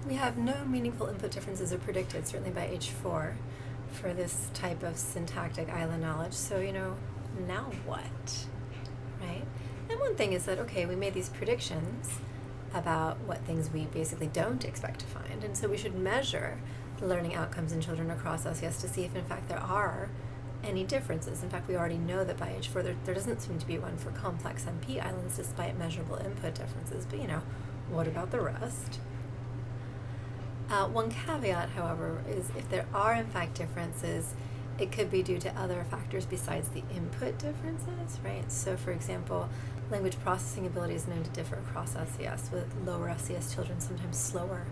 We have no meaningful input differences are predicted, certainly by age 4, for this type of syntactic EyeLand knowledge. So, now what, right? And one thing is that, okay, we made these predictions about what things we basically don't expect to find, and so we should measure the learning outcomes in children across SES to see if, in fact, there are any differences. In fact, we already know that by age 4, there doesn't seem to be one for complex MP EyeLands despite measurable input differences, but, what about the rest? One caveat, however, is if there are in fact differences, it could be due to other factors besides the input differences, right? So, for example, language processing ability is known to differ across SES, with lower SES children sometimes slower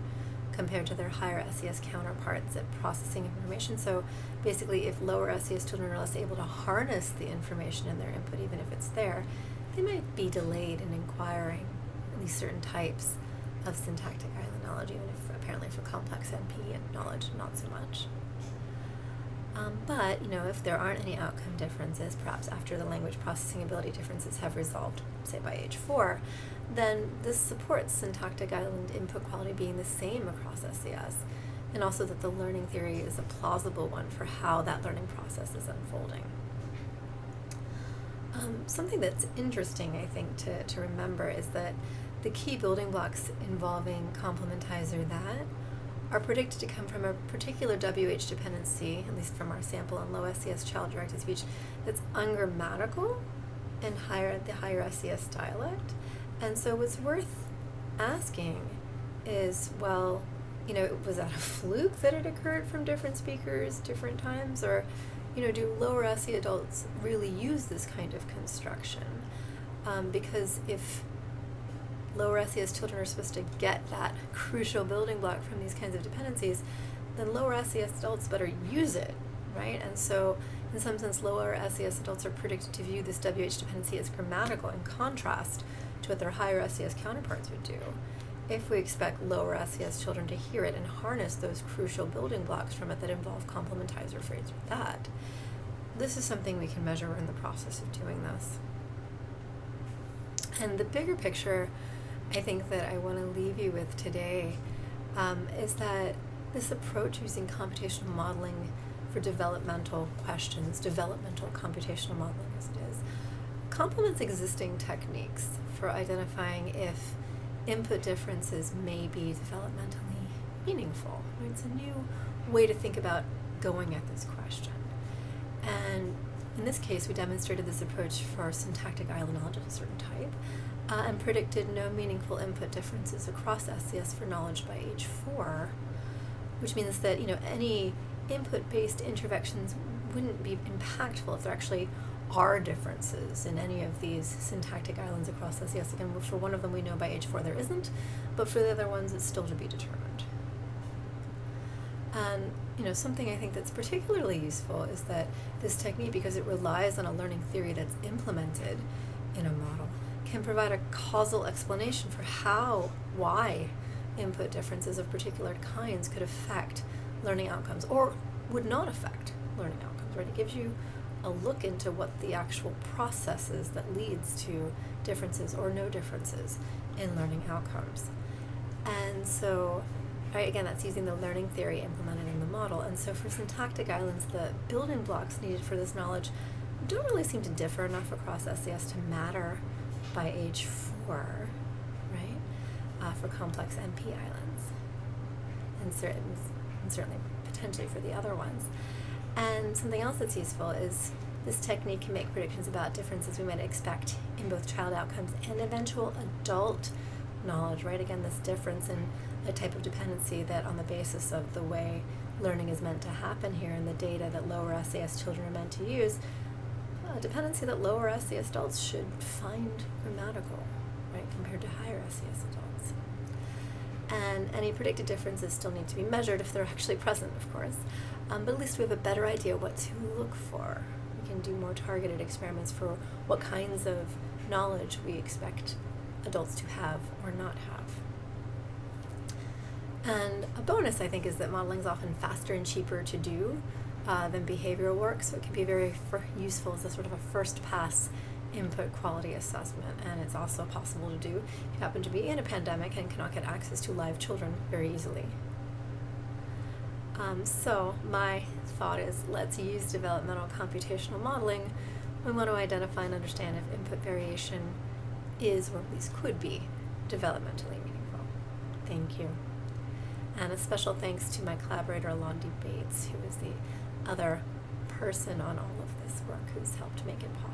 compared to their higher SES counterparts at processing information. So basically, if lower SES children are less able to harness the information in their input, even if it's there, they might be delayed in acquiring at least certain types of syntactic EyeLand knowledge, even if apparently for complex NP and knowledge, not so much. But, if there aren't any outcome differences, perhaps after the language processing ability differences have resolved, say by age 4, then this supports syntactic EyeLand input quality being the same across SES, and also that the learning theory is a plausible one for how that learning process is unfolding. Something that's interesting, I think, to remember is that the key building blocks involving complementizer that are predicted to come from a particular WH dependency, at least from our sample on low SES child-directed speech, that's ungrammatical and the higher SES dialect. And so what's worth asking is, well, was that a fluke that it occurred from different speakers, different times, or, do lower SE adults really use this kind of construction? Because if lower SES children are supposed to get that crucial building block from these kinds of dependencies, then lower SES adults better use it, right? And so, in some sense, lower SES adults are predicted to view this WH dependency as grammatical in contrast to what their higher SES counterparts would do. If we expect lower SES children to hear it and harness those crucial building blocks from it that involve complementizer phrase with that, this is something we can measure. We're in the process of doing this. And the bigger picture I think that I want to leave you with today is that this approach using computational modeling for developmental questions, developmental computational modeling as it is, complements existing techniques for identifying if input differences may be developmentally meaningful. It's a new way to think about going at this question. And in this case, we demonstrated this approach for syntactic EyeLand knowledge of a certain type, and predicted no meaningful input differences across SES for knowledge by age 4, which means that any input-based interventions wouldn't be impactful if there actually are differences in any of these syntactic EyeLands across SES. Again, for one of them we know by age 4 there isn't, but for the other ones it's still to be determined. And something I think that's particularly useful is that this technique, because it relies on a learning theory that's implemented in a model, can provide a causal explanation for why input differences of particular kinds could affect learning outcomes or would not affect learning outcomes, right? It gives you a look into what the actual process is that leads to differences or no differences in learning outcomes. And so, right, again, that's using the learning theory implemented in the model. And so for syntactic EyeLands, the building blocks needed for this knowledge don't really seem to differ enough across SES to matter by age 4, right, for complex NP EyeLands, and certainly potentially for the other ones. And something else that's useful is this technique can make predictions about differences we might expect in both child outcomes and eventual adult knowledge, right? Again, this difference in a type of dependency that on the basis of the way learning is meant to happen here and the data that lower SES children are meant to use, a dependency that lower SES adults should find grammatical, right, compared to higher SES adults. And any predicted differences still need to be measured if they're actually present, of course, but at least we have a better idea what to look for. We can do more targeted experiments for what kinds of knowledge we expect adults to have or not have. And a bonus, I think, is that modeling is often faster and cheaper to do than behavioral work, so it can be very useful as a sort of a first pass input quality assessment, and it's also possible to do if you happen to be in a pandemic and cannot get access to live children very easily. So my thought is, let's use developmental computational modeling. We want to identify and understand if input variation is, or at least could be, developmentally meaningful. Thank you. And a special thanks to my collaborator, Alondie Bates, who is the other person on all of this work who's helped make it possible.